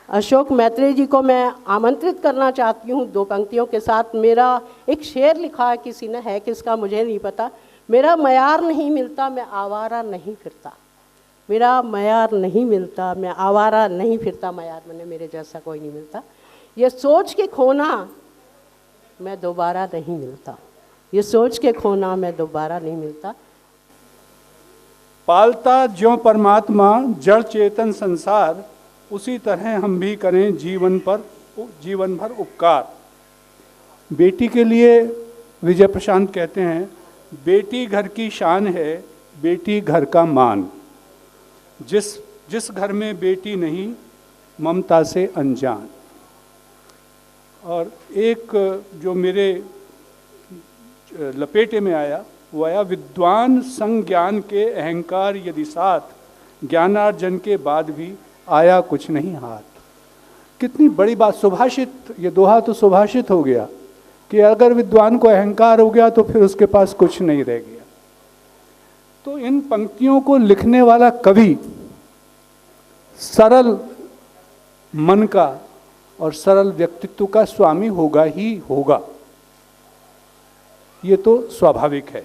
अशोक मैत्री जी को मैं आमंत्रित करना चाहती हूँ 2 पंक्तियों के साथ। मेरा एक शेर लिखा है किसी ने, है किसका मुझे नहीं पता। मेरा मयार नहीं मिलता, मैं आवारा नहीं फिरता। मेरा मयार नहीं मिलता, मैं आवारा नहीं फिरता। मयार मैंने मेरे जैसा कोई नहीं मिलता। ये सोच के खोना मैं दोबारा नहीं मिलता। ये सोच के खोना मैं दोबारा नहीं मिलता। पालता ज्यों परमात्मा जड़ चेतन संसार, उसी तरह हम भी करें जीवन भर उपकार। बेटी के लिए विजय प्रशांत कहते हैं, बेटी घर की शान है, बेटी घर का मान। जिस घर में बेटी नहीं, ममता से अनजान। और एक जो मेरे लपेटे में आया वो आया, विद्वान संग ज्ञान के अहंकार यदि साथ, ज्ञानार्जन के बाद भी आया कुछ नहीं हाथ। कितनी बड़ी बात। सुभाषित, ये दोहा तो सुभाषित हो गया कि अगर विद्वान को अहंकार हो गया तो फिर उसके पास कुछ नहीं रह गया। तो इन पंक्तियों को लिखने वाला कवि सरल मन का और सरल व्यक्तित्व का स्वामी होगा ही होगा, ये तो स्वाभाविक है।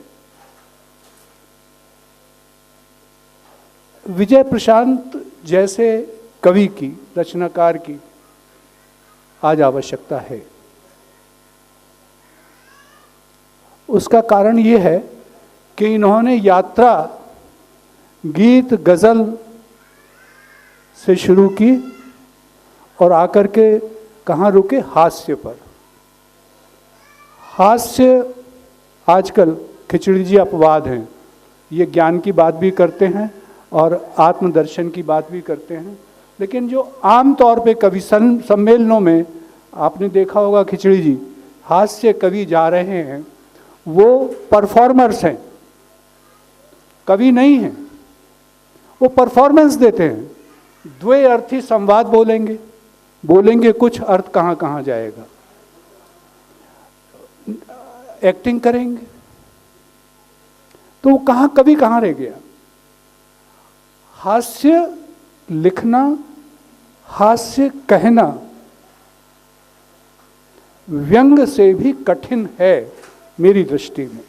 विजय प्रशांत जैसे कवि की, रचनाकार की आज आवश्यकता है। उसका कारण ये है कि इन्होंने यात्रा गीत गजल से शुरू की और आकर के कहाँ रुके, हास्य पर। हास्य आजकल खिचड़ी जी अपवाद हैं, ये ज्ञान की बात भी करते हैं और आत्मदर्शन की बात भी करते हैं। लेकिन जो आम तौर पे कवि सम्मेलनों में आपने देखा होगा, खिचड़ी जी हास्य कवि जा रहे हैं, वो परफॉर्मर्स हैं, कवि नहीं हैं। वो परफॉर्मेंस देते हैं, द्वे अर्थी संवाद बोलेंगे कुछ, अर्थ कहाँ कहाँ जाएगा, एक्टिंग करेंगे। तो कहाँ कवि कहाँ रह गया। हास्य लिखना, हास्य कहना व्यंग से भी कठिन है मेरी दृष्टि में।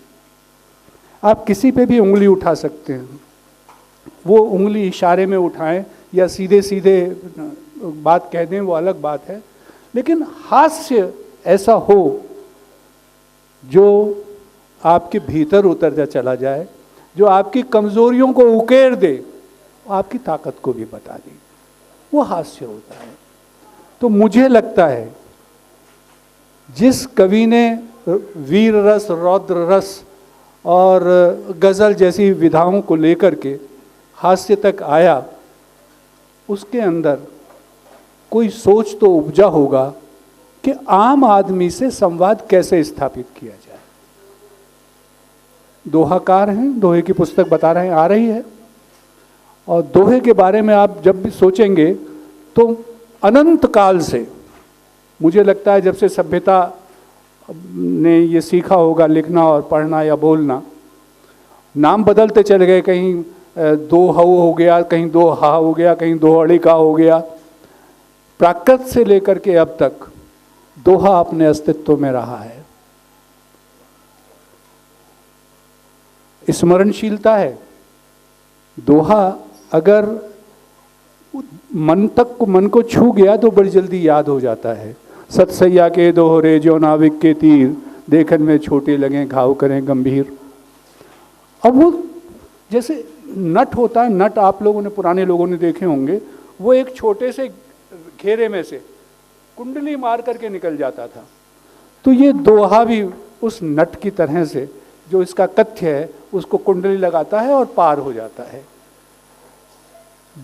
आप किसी पे भी उंगली उठा सकते हैं, वो उंगली इशारे में उठाएं या सीधे सीधे बात कह दें, वो अलग बात है। लेकिन हास्य ऐसा हो जो आपके भीतर उतर चला जाए, जो आपकी कमजोरियों को उकेर दे, आपकी ताकत को भी बता दे, वो हास्य होता है। तो मुझे लगता है जिस कवि ने वीर रस, रौद्र रस और गजल जैसी विधाओं को लेकर के हास्य तक आया, उसके अंदर कोई सोच तो उपजा होगा कि आम आदमी से संवाद कैसे स्थापित किया जाए। दोहाकार हैं, दोहे की पुस्तक बता रहे हैं, आ रही है। और दोहे के बारे में आप जब भी सोचेंगे तो अनंत काल से, मुझे लगता है जब से सभ्यता ने ये सीखा होगा लिखना और पढ़ना या बोलना, नाम बदलते चले गए। कहीं दो हऊ हो गया, कहीं दो हा हो गया, कहीं दो अड़ी का हो गया। प्राकृत से लेकर के अब तक दोहा अपने अस्तित्व में रहा है। स्मरणशीलता है। दोहा अगर मन को छू गया तो बड़ी जल्दी याद हो जाता है। सतसैया के दोहरे जो नाविक के तीर, देखन में छोटे लगे घाव करें गंभीर। अब वो जैसे नट होता है, नट आप लोगों ने, पुराने लोगों ने देखे होंगे, वो एक छोटे से घेरे में से कुंडली मार करके निकल जाता था। तो ये दोहा भी उस नट की तरह से, जो इसका कथ्य है उसको कुंडली लगाता है और पार हो जाता है।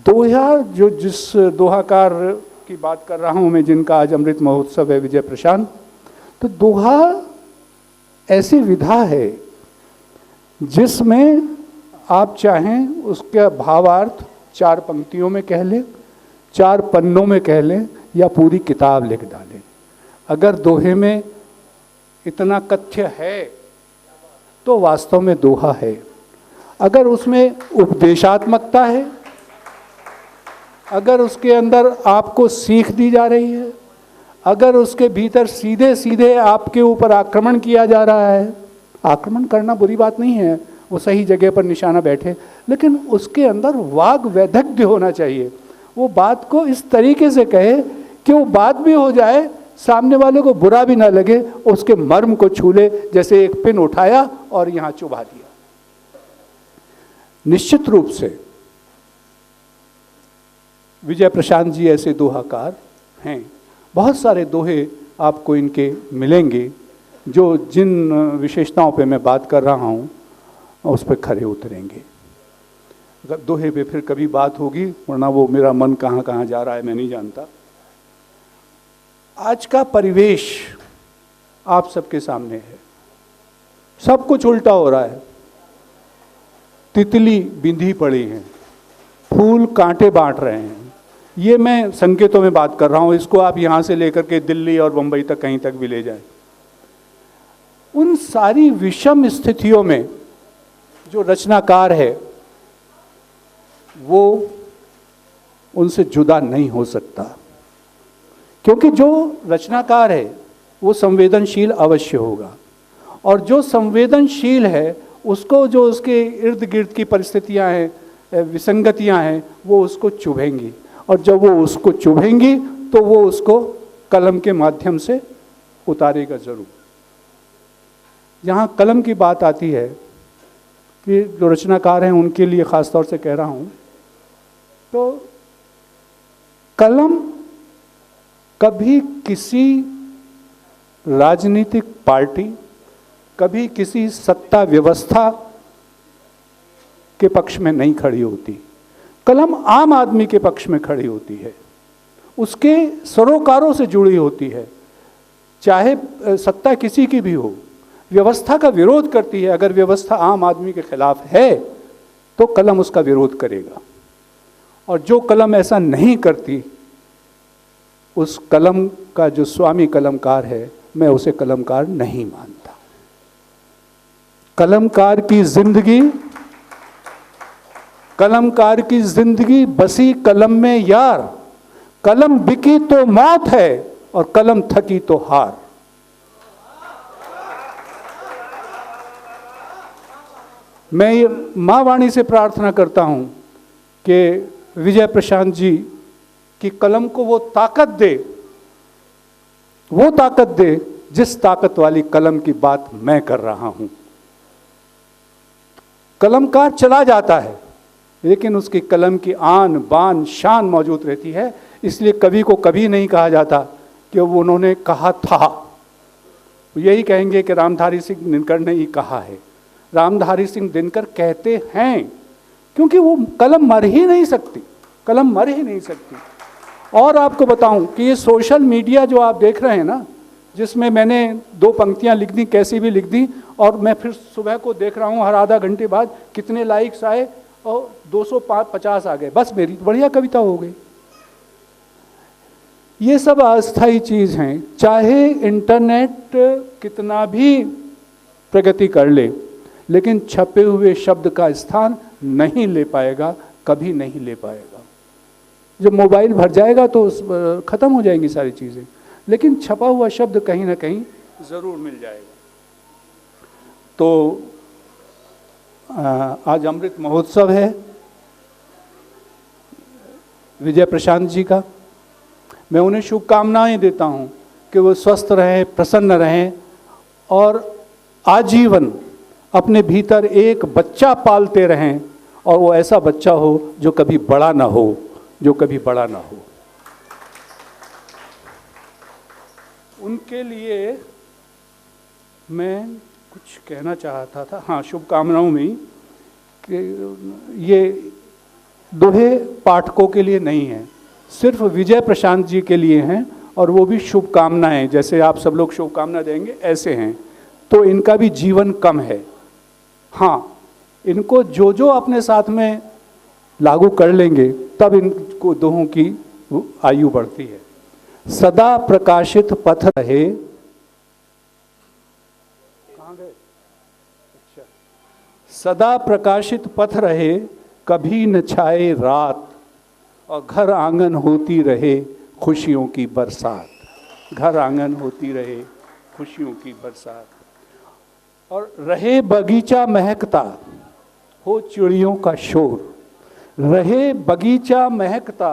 दोहा, जो जिस दोहाकार की बात कर रहा हूं मैं, जिनका आज अमृत महोत्सव है, विजय प्रशांत, तो दोहा ऐसी विधा है जिसमें आप चाहें उसका भावार्थ 4 पंक्तियों में कह लें, 4 पन्नों में कह लें, या पूरी किताब लिख डालें। अगर दोहे में इतना कथ्य है तो वास्तव में दोहा है। अगर उसमें उपदेशात्मकता है अगर उसके अंदर आपको सीख दी जा रही है, अगर उसके भीतर सीधे सीधे आपके ऊपर आक्रमण किया जा रहा है, आक्रमण करना बुरी बात नहीं है, वो सही जगह पर निशाना बैठे, लेकिन उसके अंदर वाग वैदग्ध्य होना चाहिए। वो बात को इस तरीके से कहे कि वो बात भी हो जाए, सामने वाले को बुरा भी ना लगे, उसके मर्म को छू ले, जैसे एक पिन उठाया और यहाँ चुभा दिया। निश्चित रूप से विजय प्रशांत जी ऐसे दोहाकार हैं। बहुत सारे दोहे आपको इनके मिलेंगे जो जिन विशेषताओं पे मैं बात कर रहा हूँ उस पर खरे उतरेंगे। अगर दोहे पे फिर कभी बात होगी, वरना वो मेरा मन कहाँ कहाँ जा रहा है मैं नहीं जानता। आज का परिवेश आप सबके सामने है, सब कुछ उल्टा हो रहा है। तितली बिंधी पड़ी हैं, फूल कांटे बांट रहे हैं। ये मैं संकेतों में बात कर रहा हूं, इसको आप यहां से लेकर के दिल्ली और बंबई तक कहीं तक भी ले जाएं। उन सारी विषम स्थितियों में जो रचनाकार है वो उनसे जुदा नहीं हो सकता, क्योंकि जो रचनाकार है वो संवेदनशील अवश्य होगा, और जो संवेदनशील है उसको जो उसके इर्द गिर्द की परिस्थितियां हैं, विसंगतियां हैं, वो उसको चुभेंगी, और जब वो उसको चुभेंगी तो वो उसको कलम के माध्यम से उतारेगा जरूर। यहाँ कलम की बात आती है कि जो रचनाकार हैं उनके लिए ख़ास तौर से कह रहा हूँ, तो कलम कभी किसी राजनीतिक पार्टी, कभी किसी सत्ता व्यवस्था के पक्ष में नहीं खड़ी होती। कलम आम आदमी के पक्ष में खड़ी होती है, उसके सरोकारों से जुड़ी होती है, चाहे सत्ता किसी की भी हो। व्यवस्था का विरोध करती है, अगर व्यवस्था आम आदमी के खिलाफ है तो कलम उसका विरोध करेगा, और जो कलम ऐसा नहीं करती, उस कलम का जो स्वामी कलमकार है, मैं उसे कलमकार नहीं मानता। कलमकार की जिंदगी बसी कलम में यार, कलम बिकी तो मौत है और कलम थकी तो हार। मैं ये माँ वाणी से प्रार्थना करता हूं कि विजय प्रशांत जी की कलम को वो ताकत दे जिस ताकत वाली कलम की बात मैं कर रहा हूं। कलमकार चला जाता है, लेकिन उसकी कलम की आन बान शान मौजूद रहती है। इसलिए कवि को कभी नहीं कहा जाता कि वो उन्होंने कहा था, यही कहेंगे कि रामधारी सिंह दिनकर ने ही कहा है। रामधारी सिंह दिनकर कहते हैं, क्योंकि वो कलम मर ही नहीं सकती। और आपको बताऊं कि ये सोशल मीडिया जो आप देख रहे हैं ना, जिसमें मैंने 2 पंक्तियां लिख दी, कैसी भी लिख दी, और मैं फिर सुबह को देख रहा हूं हर आधा घंटे बाद कितने लाइक्स आए, और 250 आ गए, बस मेरी बढ़िया कविता हो गई। ये सब अस्थायी चीज हैं। चाहे इंटरनेट कितना भी प्रगति कर ले, लेकिन छपे हुए शब्द का स्थान नहीं ले पाएगा, कभी नहीं ले पाएगा। जब मोबाइल भर जाएगा तो खत्म हो जाएंगी सारी चीजें, लेकिन छपा हुआ शब्द कहीं ना कहीं जरूर मिल जाएगा। तो आज अमृत महोत्सव है विजय प्रशांत जी का। मैं उन्हें शुभकामनाएं देता हूं कि वो स्वस्थ रहें, प्रसन्न रहें, और आजीवन अपने भीतर एक बच्चा पालते रहें, और वो ऐसा बच्चा हो जो कभी बड़ा ना हो, उनके लिए मैं कुछ कहना चाहता था। हाँ, शुभकामनाओं में कि ये दोहे पाठकों के लिए नहीं है, सिर्फ विजय प्रशांत जी के लिए हैं, और वो भी शुभकामनाएं, जैसे आप सब लोग शुभकामना देंगे ऐसे हैं। तो इनका भी जीवन कम है। हाँ, इनको जो जो अपने साथ में लागू कर लेंगे, तब इनको दोहों की आयु बढ़ती है। सदा प्रकाशित पथ रहे, कहाँ गए? अच्छा, सदा प्रकाशित पथ रहे, कभी न छाए रात, और घर आंगन होती रहे खुशियों की बरसात। घर आंगन होती रहे खुशियों की बरसात। और रहे बगीचा महकता हो चिड़ियों का शोर। रहे बगीचा महकता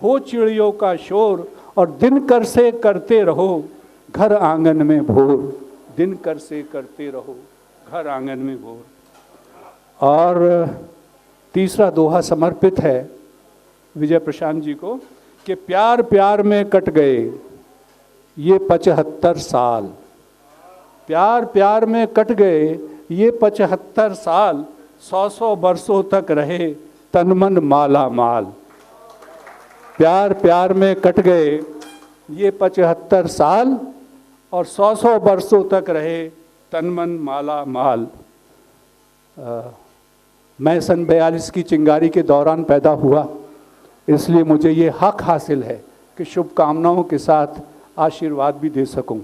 हो चिड़ियों का शोर, और दिन कर से करते रहो घर आंगन में भोर। दिन कर से करते रहो घर आंगन में भोर। और तीसरा दोहा समर्पित है विजय प्रशांत जी को कि प्यार प्यार में कट गए ये 75 साल। प्यार प्यार में कट गए ये 75 साल, 100 बरसों तक रहे तन मन माला माल। प्यार प्यार में कट गए ये 75 साल और 100 बरसों तक रहे तन मन माला माल। मैं सन 42 की चिंगारी के दौरान पैदा हुआ, इसलिए मुझे ये हक हासिल है कि शुभकामनाओं के साथ आशीर्वाद भी दे सकूं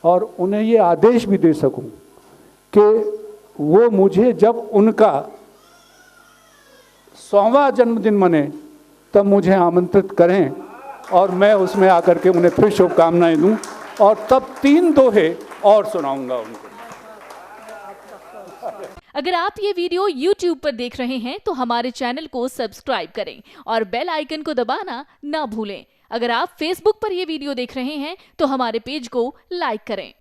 और उन्हें ये आदेश भी दे सकूं कि वो मुझे जब उनका 100वां जन्मदिन मने तब मुझे आमंत्रित करें और मैं उसमें आकर के उन्हें फिर शुभकामनाएं दूं और तब 3 दोहे और सुनाऊंगा उनको। अगर आप ये वीडियो YouTube पर देख रहे हैं तो हमारे चैनल को सब्सक्राइब करें और बेल आइकन को दबाना ना भूलें। अगर आप Facebook पर ये वीडियो देख रहे हैं तो हमारे पेज को लाइक करें।